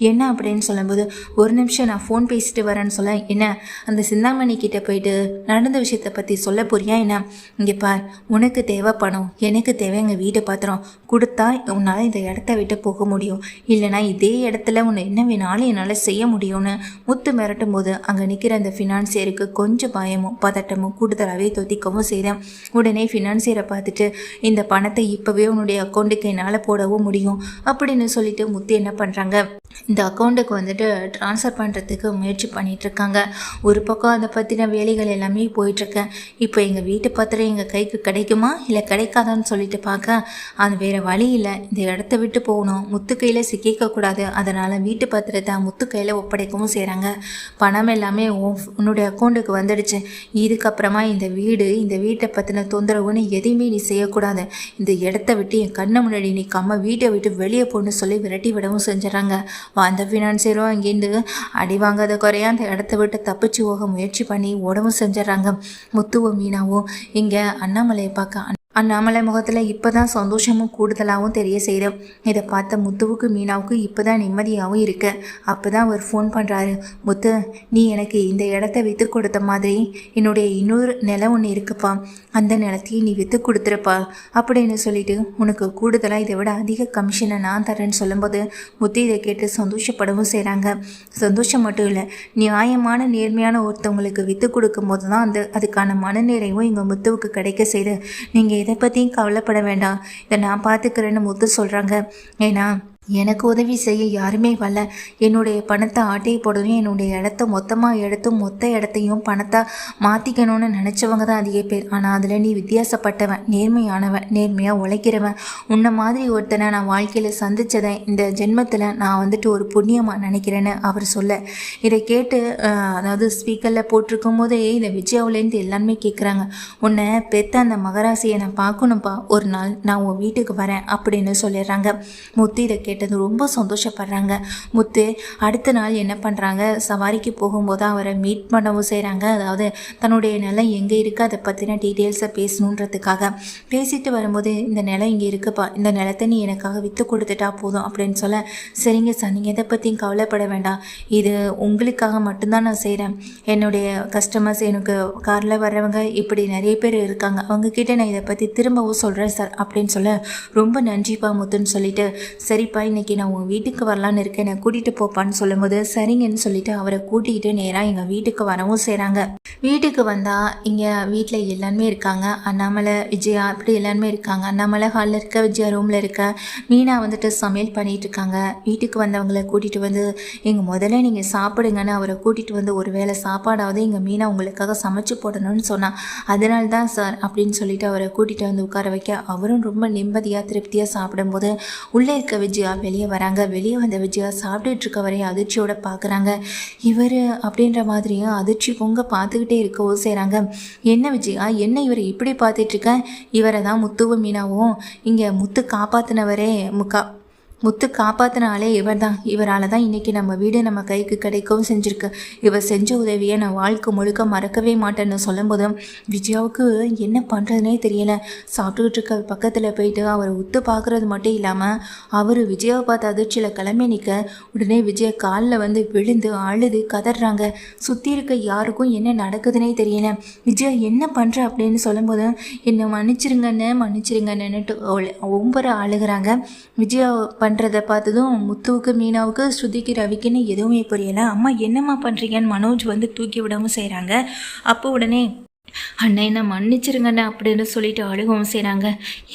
[SPEAKER 1] என்ன அப்படின்னு சொல்லும்போது, ஒரு நிமிஷம் நான் ஃபோன் பேசிட்டு வரேன்னு சொல்ல, என்ன அந்த சிந்தாமணி கிட்ட போயிட்டு நடந்த விஷயத்தை பற்றி சொல்ல போறியா என்ன? இங்கே பார், உனக்கு தேவை பணம், எனக்கு தேவை எங்கள் வீட்டை பாத்திரம், கொடுத்தா உன்னால் இந்த இடத்த விட்டு போக முடியும், இல்லைனா இதே இடத்துல உன்னை என்ன வேணாலும் என்னால் செய்ய முடியும்னு முத்து மிரட்டும் போது அங்கே நிற்கிற அந்த ஃபினான்சியருக்கு கொஞ்சம் பயமும் பதட்டமும் கூடுதலாகவே தொத்திக்கவும் செய்தேன். உடனே ஃபினான்சியரை பார்த்துட்டு, இந்த பணத்தை இப்போவே உன்னுடைய அக்கௌண்ட்டுக்கு என்னால் போடவும் முடியும் அப்படின்னு சொல்லிட்டு முத்து என்ன பண்ணுறாங்க, இந்த அக்கௌண்ட்டுக்கு வந்துட்டு ட்ரான்ஸ்ஃபர் பண்ணுறதுக்கு முயற்சி பண்ணிகிட்ருக்காங்க. ஒரு பக்கம் அதை பற்றின வேலைகள் எல்லாமே போயிட்டுருக்கேன். இப்போ எங்கள் வீட்டு பத்திரம் எங்கள் கைக்கு கிடைக்குமா இல்லை கிடைக்காதான்னு சொல்லிட்டு பார்க்க, அது வேறு வழி இல்லை, இந்த இடத்த விட்டு போகணும், முத்து கையில் சிக்கிக்கக்கூடாது, அதனால் வீட்டு பத்திரத்தை முத்து கையில் ஒப்படைக்கவும் செய்கிறாங்க. பணம் எல்லாமே உன்னுடைய அக்கௌண்ட்டுக்கு வந்துடுச்சு, இதுக்கப்புறமா இந்த வீட்டை பற்றின தொந்தரவுன்னு எதையுமே நீ செய்யக்கூடாது, இந்த இடத்த விட்டு என் கண்ணை முன்னாடி நீ வீட்டை விட்டு வெளியே போன்னு சொல்லி விரட்டி விடவும் செஞ்சுறாங்க. அந்த ஃபினான்சியரும் அங்கேருந்து அடி வாங்காத குறையா அந்த இடத்த விட்டு தப்பிச்சு போக முயற்சி பண்ணி ஓடவும் செஞ்சிடறாங்க. முத்துவும் மீனாவும் இங்கே அண்ணாமலையை பார்க்க, அண்ணாமலை முகத்தில் இப்போ தான் சந்தோஷமும் கூடுதலாகவும் தெரிய செய்கிறோம். இதை பார்த்த முத்துவுக்கு மீனாவுக்கு இப்போ தான் நிம்மதியாகவும் இருக்கு. அப்போ தான் அவர் ஃபோன் பண்ணுறாரு, முத்து நீ எனக்கு இந்த இடத்த விற்று கொடுத்த மாதிரி என்னுடைய இன்னொரு நிலம் ஒன்று இருக்குப்பா, அந்த நிலத்தையும் நீ விற்று கொடுத்துருப்பா அப்படின்னு சொல்லிட்டு உனக்கு கூடுதலாக இதை விட அதிக கமிஷனை நான் தரேன்னு சொல்லும்போது முத்து இதை கேட்டு சந்தோஷப்படவும் செய்கிறாங்க. சந்தோஷம் மட்டும் இல்லை, நியாயமான நேர்மையான ஒருத்தவங்களுக்கு விற்று கொடுக்கும் போது தான் அதுக்கான மனநிறைவும் எங்கள் முத்துவுக்கு கிடைக்க செய்யுது. நீங்கள் எதை பற்றியும் கவலைப்பட வேண்டாம், இதை நான் பார்த்துக்கிறேன்னு முத்து சொல்கிறாங்க. ஏன்னா எனக்கு உதவி செய்ய யாருமே வரல. என்னுடைய பணத்தை ஆட்டையை போடணும், என்னுடைய இடத்த மொத்தமாக எடுத்து மொத்த இடத்தையும் பணத்தை மாற்றிக்கணும்னு நினச்சவங்க தான் அதிக பேர். ஆனால் அதில் நீ வித்தியாசப்பட்டவன், நேர்மையானவன், நேர்மையாக உழைக்கிறவன். உன்னை மாதிரி ஒருத்தனை நான் வாழ்க்கையில் சந்தித்ததை இந்த ஜென்மத்தில் நான் வந்துட்டு ஒரு புண்ணியமாக நினைக்கிறேன்னு அவர் சொல்ல, இதை கேட்டு அதாவது ஸ்பீக்கரில் போட்டிருக்கும் போதே இந்த விஜயாவிலேருந்து எல்லாருமே கேட்குறாங்க, உன்னை பெத்த அந்த மகராசியை நான் பார்க்கணும்ப்பா, ஒரு நாள் நான் உன் வீட்டுக்கு வரேன் அப்படின்னு சொல்லிடுறாங்க. முத்து இதை கேட்டது ரொம்ப சந்தோஷப்படுறாங்க. முத்து அடுத்த நாள் என்ன பண்ணுறாங்க, சவாரிக்கு போகும்போது அவரை மீட் பண்ணவும் செய்கிறாங்க. அதாவது தன்னுடைய நிலம் எங்கே இருக்குது அதை பற்றின டீட்டெயில்ஸை பேசணுன்றதுக்காக பேசிட்டு வரும்போது, இந்த நிலம் இங்கே இருக்குப்பா, இந்த நிலத்தை நீ எனக்காக விற்று கொடுத்துட்டா போதும் அப்படின்னு சொல்ல, சரிங்க சார், நீங்கள் எதை பற்றியும் கவலைப்பட வேண்டாம், இது உங்களுக்காக மட்டும்தான் நான் செய்கிறேன். என்னுடைய கஸ்டமர்ஸ், எனக்கு காரில் வர்றவங்க இப்படி நிறைய பேர் இருக்காங்க, அவங்கக்கிட்ட நான் இதை பற்றி திரும்பவும் சொல்கிறேன் சார் அப்படின்னு சொல்ல, ரொம்ப நன்றிப்பா முத்துன்னு சொல்லிட்டு, சரிப்பா இன்னைக்கு நான் உன் வீட்டுக்கு வரலான்னு இருக்கேன், என்னை கூட்டிகிட்டு போப்பான்னு சொல்லும்போது சரிங்கன்னு சொல்லிட்டு அவரை கூட்டிகிட்டு நேராக எங்கள் வீட்டுக்கு வரவும் செய்கிறாங்க. வீட்டுக்கு வந்தால் இங்கே வீட்டில் எல்லாருமே இருக்காங்க. அண்ணாமலை, விஜயா இப்படி எல்லாருமே இருக்காங்க. அண்ணாமலை ஹாலில் இருக்க, விஜயா ரூமில் இருக்க, மீனா வந்துட்டு சமையல் பண்ணிகிட்டு இருக்காங்க. வீட்டுக்கு வந்தவங்களை கூட்டிகிட்டு வந்து, எங்கள் முதல்ல நீங்கள் சாப்பிடுங்கன்னு அவரை கூட்டிகிட்டு வந்து, ஒரு வேளை சாப்பாடாவது எங்கள் மீனா உங்களுக்காக சமைச்சு போடணும்னு சொன்னான், அதனால தான் சார் அப்படின்னு சொல்லிட்டு அவரை கூட்டிகிட்டு வந்து உட்கார வைக்க, அவரும் ரொம்ப நிம்மதியாக திருப்தியாக சாப்பிடும்போது உள்ளே இருக்க விஜயா வெளியே வராங்க. வெளியே வந்த விஜயா சாப்பிட்டுட்டு இருக்கவரை அதிர்ச்சியோட பார்க்குறாங்க. இவர் அப்படின்ற மாதிரியும் அதிர்ச்சி பொங்க பார்த்துக்கிட்டே இருக்கவும் செய்கிறாங்க. என்ன விஜயா, என்ன இவர் இப்படி பார்த்துட்ருக்க, இவரை தான் முத்துவும் மீனாவும் இங்கே முத்து காப்பாற்றினவரே, முத்து காப்பாற்றினாலே இவர் தான், இவரால் தான் இன்றைக்கி நம்ம வீடு நம்ம கைக்கு கிடைக்கவும் செஞ்சுருக்கு. இவர் செஞ்ச உதவியை நான் வாழ்க்கை முழுக்க மறக்கவே மாட்டேன்னு சொல்லும்போதும் விஜயாவுக்கு என்ன பண்ணுறதுனே தெரியலை. சாப்பிட்டுக்கிட்டு இருக்க பக்கத்தில் போயிட்டு அவரை உத்து பார்க்குறது மட்டும் இல்லாமல் அவர் விஜயாவை பார்த்து அதிர்ச்சியில் கிளம்பி நிற்க, உடனே விஜயா காலில் வந்து விழுந்து அழுது கதறாங்க. சுற்றி இருக்க யாருக்கும் என்ன நடக்குதுன்னே தெரியல. விஜயா என்ன பண்ணுற அப்படின்னு சொல்லும்போது, என்னை மன்னிச்சிருங்கன்னுட்டு ஒவ்வொரு அழுகிறாங்க. விஜயா பண்ணுறதை பார்த்ததும் முத்துவுக்கு, மீனாவுக்கு, ஸ்ருதிக்கு, ரவிக்குன்னு எதுவுமே புரியலை. அம்மா என்னம்மா பண்ணுறீங்கன்னு மனோஜ் வந்து தூக்கி விடவும் செய்கிறாங்க. அப்போ உடனே அண்ணன் என்ன மன்னிச்சிருங்கண்ணா அப்படின்னு சொல்லிட்டு அழுகவும் செய்கிறாங்க.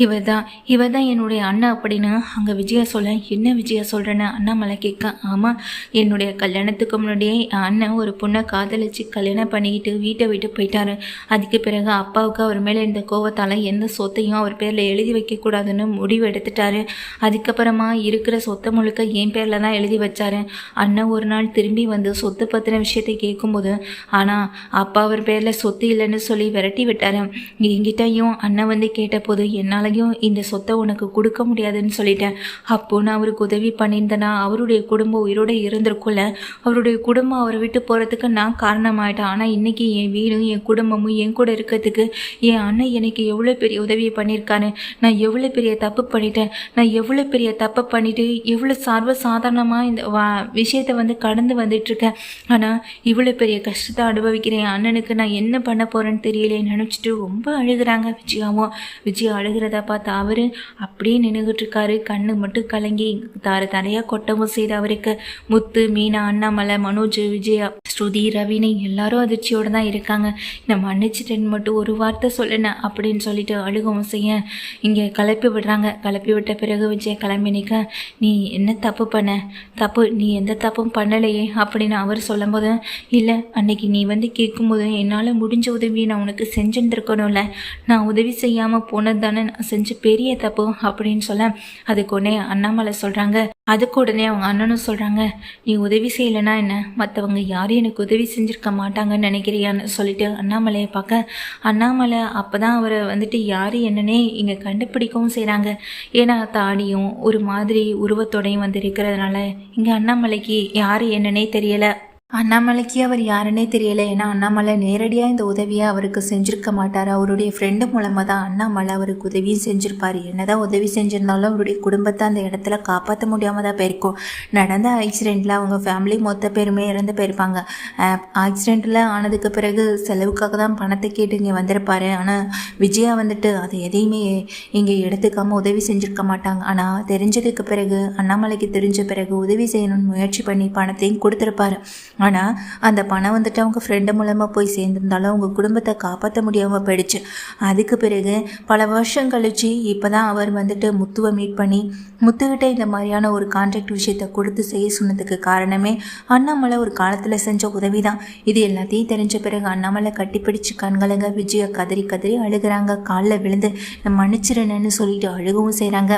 [SPEAKER 1] இவர் தான் என்னுடைய அண்ணன் அப்படின்னு அங்கே விஜயா சொல்ல, என்ன விஜயா சொல்கிறேன்னு அண்ணாமலை கேட்க, ஆமாம், என்னுடைய கல்யாணத்துக்கு முன்னாடியே அண்ணன் ஒரு பொண்ணை காதலிச்சு கல்யாணம் பண்ணிக்கிட்டு வீட்டை விட்டு போயிட்டாரு. அதுக்கு பிறகு அப்பாவுக்கு அவர் மேலே இந்த கோவத்தால் எந்த சொத்தையும் அவர் பேரில் எழுதி வைக்கக்கூடாதுன்னு முடிவு எடுத்துட்டாரு. அதுக்கப்புறமா இருக்கிற சொத்தை முழுக்க என் பேரில் தான் எழுதி வச்சாரு. அண்ணன் ஒரு நாள் திரும்பி வந்து சொத்து பற்றின விஷயத்தை கேட்கும்போது, ஆனால் அப்பா அவர் பேரில் சொத்து இல்லைன்னு சொல்லி விரட்டி விட்டாரு. என்கிட்டையும் அண்ணன் வந்து கேட்டபோது, என்னாலையும் இந்த சொத்தை உனக்கு கொடுக்க முடியாதுன்னு சொல்லிட்டேன். அப்போ நான் அவருக்கு உதவி பண்ணியிருந்தேன்னா அவருடைய குடும்பம் உயிரோடு இருந்திருக்குள்ள, அவருடைய குடும்பம் அவரை விட்டு போகிறதுக்கு நான் காரணமாயிட்டேன். ஆனால் இன்றைக்கி என் வீடும் என் குடும்பமும் என் கூட இருக்கிறதுக்கு என் அண்ணன் எனக்கு எவ்வளோ பெரிய உதவியை பண்ணியிருக்காரு. நான் எவ்வளோ பெரிய தப்பு பண்ணிட்டேன், நான் எவ்வளோ பெரிய தப்பை பண்ணிட்டு எவ்வளோ சாதாரணமாக இந்த விஷயத்தை வந்து கடந்து வந்துட்டுருக்கேன். ஆனால் இவ்வளோ பெரிய கஷ்டத்தை அனுபவிக்கிறேன் அண்ணனுக்கு நான் என்ன பண்ண போகிறேன்னு தெரியலே நினச்சிட்டு ரொம்ப அழுகிறாங்க விஜயாவும். விஜயா அழுகிறத பார்த்து அவர் அப்படியே நின்றுகிட்டு இருக்காரு. கண்ணு மட்டும் கலங்கி தரையாக கொட்டவும் செய்து அவருக்கு. முத்து, மீனா, அண்ணாமலை, மனோஜ், விஜயா, ஸ்ருதி, ரவினி எல்லாரும் அதிர்ச்சியோடு தான் இருக்காங்க. நான் மன்னிச்சிட்டேன்னு மட்டும் ஒரு வார்த்தை சொல்லினேன் அப்படின்னு சொல்லிட்டு அழுகவும் செய்ய இங்கே கிளப்பி விடுறாங்க. கிளப்பி விட்ட பிறகு விஜயா கிளம்பி நிற்க, நீ என்ன தப்பு பண்ண, நீ எந்த தப்பும் பண்ணலையே அப்படின்னு அவர் சொல்லும்போது, இல்லை அன்னைக்கு நீ வந்து கேட்கும்போது என்னால் முடிஞ்ச உதவி நான் உனக்கு செஞ்சுருந்துருக்கணும்ல, நான் உதவி செய்யாமல் போனது தானே நான் செஞ்ச பெரிய தப்பு அப்படின்னு சொல்ல, அதுக்கு உடனே அண்ணாமலை சொல்கிறாங்க. அதுக்கு உடனே அவங்க அண்ணனும் சொல்கிறாங்க, நீ உதவி செய்யலைன்னா என்ன, மற்றவங்க யாரும் எனக்கு உதவி செஞ்சுருக்க மாட்டாங்கன்னு நினைக்கிறியான்னு சொல்லிட்டு அண்ணாமலையை பார்க்க, அண்ணாமலை அப்போ தான் அவரை வந்துட்டு யார் என்னன்னே இங்கே கண்டுபிடிக்கவும் செய்கிறாங்க. ஏன்னா தாடியும் ஒரு மாதிரி உருவத்தோடையும் வந்து இருக்கிறதுனால இங்கே அண்ணாமலைக்கு யார் என்னன்னே தெரியலை. அண்ணாமலைக்கு அவர் யாருன்னே தெரியலை. ஏன்னா அண்ணாமலை நேரடியாக இந்த உதவியை அவருக்கு செஞ்சுருக்க மாட்டார். அவருடைய ஃப்ரெண்டு மூலமாக தான் அண்ணாமலை அவருக்கு உதவியும் செஞ்சுருப்பார். என்னதான் உதவி செஞ்சுருந்தாலும் அவருடைய குடும்பத்தை அந்த இடத்துல காப்பாற்ற முடியாமல் தான் போயிருக்கும். நடந்த ஆக்சிடெண்ட்டில் அவங்க ஃபேமிலி மொத்த பேருமே இறந்து போயிருப்பாங்க. ஆக்சிடெண்ட்டில் ஆனதுக்கு பிறகு செலவுக்காக தான் பணத்தை கேட்டு இங்கே வந்திருப்பார். ஆனால் விஜயா வந்துட்டு அதை எதையுமே இங்கே எடுத்துக்காமல் உதவி செஞ்சுருக்க மாட்டாங்க. ஆனால் தெரிஞ்சதுக்கு பிறகு, அண்ணாமலைக்கு தெரிஞ்ச பிறகு உதவி செய்யணும்னு முயற்சி பண்ணி பணத்தையும் கொடுத்துருப்பாரு. ஆனால் அந்த பணம் வந்துட்டு அவங்க ஃப்ரெண்டு மூலமாக போய் சேர்ந்துருந்தாலும் அவங்க குடும்பத்தை காப்பாற்ற முடியாமல் போயிடுச்சு. அதுக்கு பிறகு பல வருஷம் கழித்து இப்போ தான் அவர் வந்துட்டு முத்துவை மீட் பண்ணி முத்துக்கிட்ட இந்த மாதிரியான ஒரு கான்ட்ராக்ட் விஷயத்தை கொடுத்து செய்ய சொன்னதுக்கு காரணமே அண்ணாமலை ஒரு காலத்தில் செஞ்ச உதவி தான். இது எல்லாத்தையும் தெரிஞ்ச பிறகு அண்ணாமலை கட்டிப்பிடிச்சு கண்கலங்க விஜயை கதறி கதறி அழுகிறாங்க. காலில் விழுந்து மன்னிச்சிருன்னு சொல்லிட்டு அழுகவும் செய்கிறாங்க.